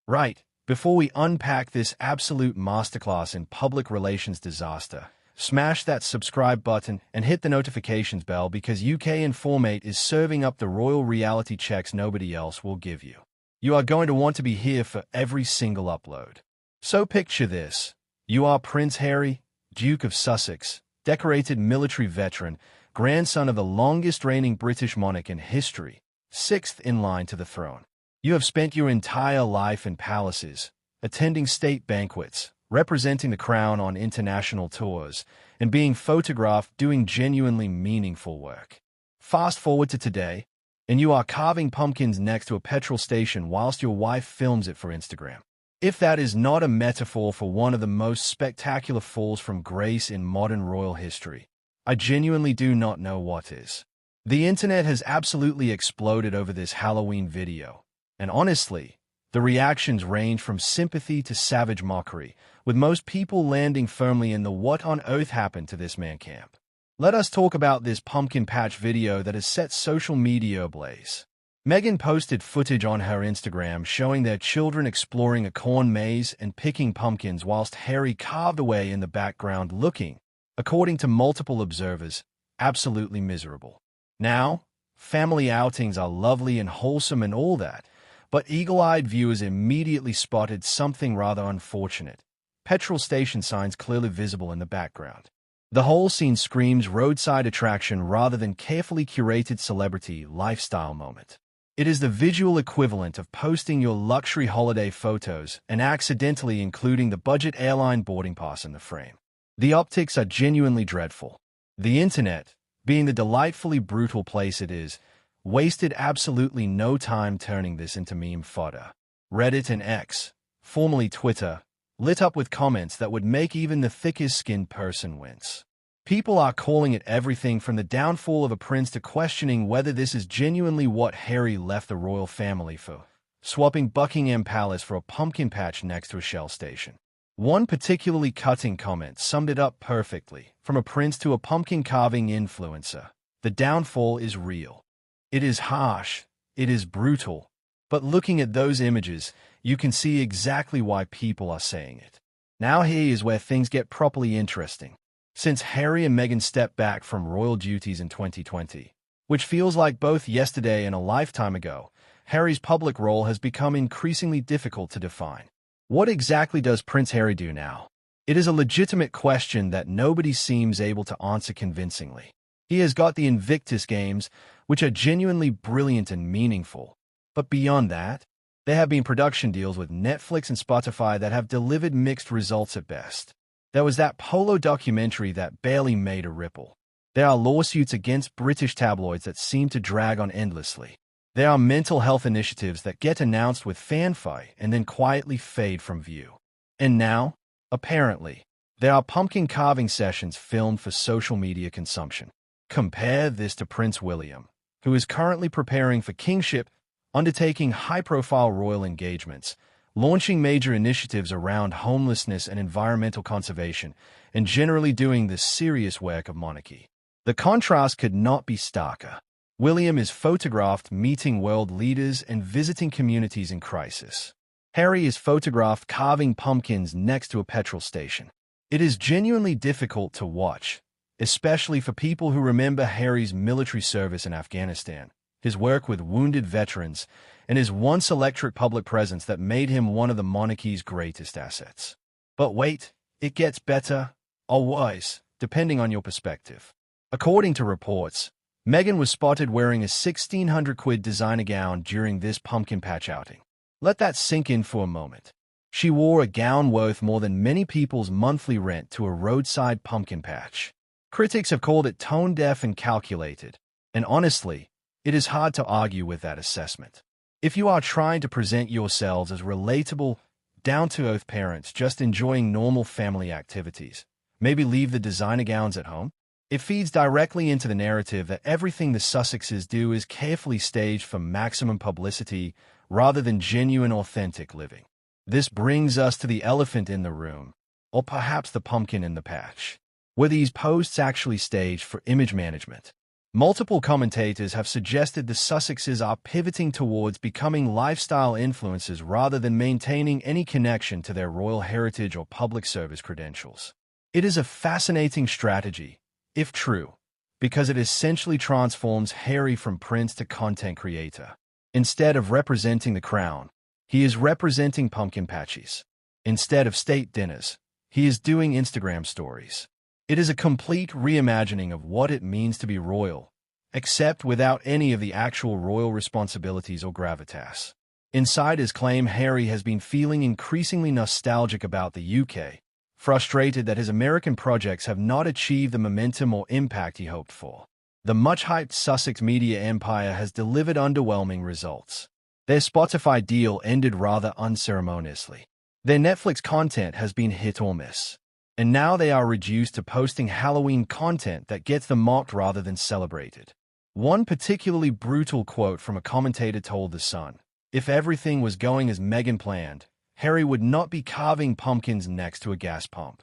Right, before we unpack this absolute masterclass in public relations disaster, smash that subscribe button and hit the notifications bell because UK Informate is serving up the royal reality checks nobody else will give you. You are going to want to be here for every single upload. So picture this. You are Prince Harry, Duke of Sussex, decorated military veteran, grandson of the longest reigning British monarch in history, sixth in line to the throne. You have spent your entire life in palaces, attending state banquets, representing the crown on international tours, and being photographed doing genuinely meaningful work. Fast forward to today, and you are carving pumpkins next to a petrol station whilst your wife films it for Instagram. If that is not a metaphor for one of the most spectacular falls from grace in modern royal history, I genuinely do not know what is. The internet has absolutely exploded over this Halloween video, and honestly, the reactions range from sympathy to savage mockery, with most people landing firmly in the what on earth happened to this man camp. Let us talk about this pumpkin patch video that has set social media ablaze. Meghan posted footage on her Instagram showing their children exploring a corn maze and picking pumpkins whilst Harry carved away in the background looking, according to multiple observers, absolutely miserable. Now, family outings are lovely and wholesome and all that, but eagle-eyed viewers immediately spotted something rather unfortunate. Petrol station signs clearly visible in the background. The whole scene screams roadside attraction rather than carefully curated celebrity lifestyle moment. It is the visual equivalent of posting your luxury holiday photos and accidentally including the budget airline boarding pass in the frame. The optics are genuinely dreadful. The internet, being the delightfully brutal place it is, wasted absolutely no time turning this into meme fodder. Reddit and X, formerly Twitter, lit up with comments that would make even the thickest-skinned person wince. People are calling it everything from the downfall of a prince to questioning whether this is genuinely what Harry left the royal family for, swapping Buckingham Palace for a pumpkin patch next to a Shell station. One particularly cutting comment summed it up perfectly. From a prince to a pumpkin carving influencer, the downfall is real. It is harsh, it is brutal, but looking at those images, you can see exactly why people are saying it. Now here is where things get properly interesting. Since Harry and Meghan stepped back from royal duties in 2020, which feels like both yesterday and a lifetime ago, Harry's public role has become increasingly difficult to define. What exactly does Prince Harry do now? It is a legitimate question that nobody seems able to answer convincingly. He has got the Invictus Games, which are genuinely brilliant and meaningful. But beyond that, there have been production deals with Netflix and Spotify that have delivered mixed results at best. There was that Polo documentary that barely made a ripple. There are lawsuits against British tabloids that seem to drag on endlessly. There are mental health initiatives that get announced with fanfare and then quietly fade from view. And now, apparently, there are pumpkin carving sessions filmed for social media consumption. Compare this to Prince William, who is currently preparing for kingship, undertaking high-profile royal engagements, launching major initiatives around homelessness and environmental conservation, and generally doing the serious work of monarchy. The contrast could not be starker. William is photographed meeting world leaders and visiting communities in crisis. Harry is photographed carving pumpkins next to a petrol station. It is genuinely difficult to watch, especially for people who remember Harry's military service in Afghanistan, his work with wounded veterans, and his once electric public presence that made him one of the monarchy's greatest assets. But wait, it gets better, or worse, depending on your perspective. According to reports, Meghan was spotted wearing a 1,600 quid designer gown during this pumpkin patch outing. Let that sink in for a moment. She wore a gown worth more than many people's monthly rent to a roadside pumpkin patch. Critics have called it tone-deaf and calculated, and honestly, it is hard to argue with that assessment. If you are trying to present yourselves as relatable, down-to-earth parents just enjoying normal family activities, maybe leave the designer gowns at home. It feeds directly into the narrative that everything the Sussexes do is carefully staged for maximum publicity rather than genuine, authentic living. This brings us to the elephant in the room, or perhaps the pumpkin in the patch. Were these posts actually staged for image management? Multiple commentators have suggested the Sussexes are pivoting towards becoming lifestyle influencers rather than maintaining any connection to their royal heritage or public service credentials. It is a fascinating strategy, if true, because it essentially transforms Harry from prince to content creator. Instead of representing the crown, he is representing pumpkin patches. Instead of state dinners, he is doing Instagram stories. It is a complete reimagining of what it means to be royal, except without any of the actual royal responsibilities or gravitas. Insiders claim Harry has been feeling increasingly nostalgic about the UK, frustrated that his American projects have not achieved the momentum or impact he hoped for. The much-hyped Sussex media empire has delivered underwhelming results. Their Spotify deal ended rather unceremoniously. Their Netflix content has been hit or miss. And now they are reduced to posting Halloween content that gets them mocked rather than celebrated. One particularly brutal quote from a commentator told The Sun, "If everything was going as Meghan planned, Harry would not be carving pumpkins next to a gas pump."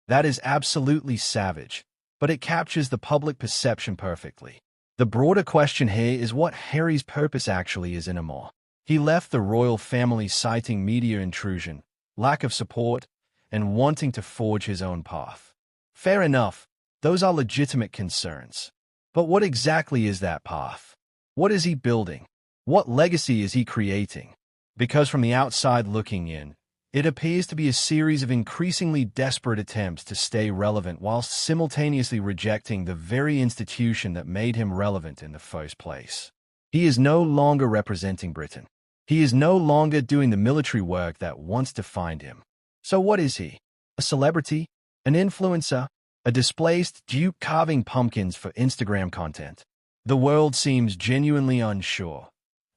That is absolutely savage, but it captures the public perception perfectly. The broader question here is what Harry's purpose actually is anymore. He left the royal family citing media intrusion, lack of support, and wanting to forge his own path. Fair enough, those are legitimate concerns. But what exactly is that path? What is he building? What legacy is he creating? Because from the outside looking in, it appears to be a series of increasingly desperate attempts to stay relevant whilst simultaneously rejecting the very institution that made him relevant in the first place. He is no longer representing Britain. He is no longer doing the military work that once defined him. So what is he? A celebrity? An influencer? A displaced duke carving pumpkins for Instagram content? The world seems genuinely unsure,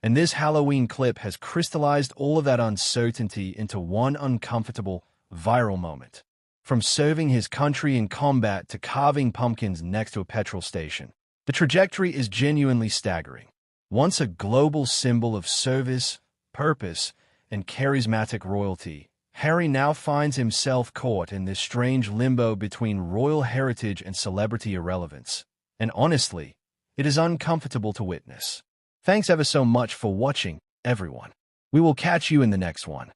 and this Halloween clip has crystallized all of that uncertainty into one uncomfortable, viral moment. From serving his country in combat to carving pumpkins next to a petrol station, the trajectory is genuinely staggering. Once a global symbol of service, purpose, and charismatic royalty, Harry now finds himself caught in this strange limbo between royal heritage and celebrity irrelevance. And honestly, it is uncomfortable to witness. Thanks ever so much for watching, everyone. We will catch you in the next one.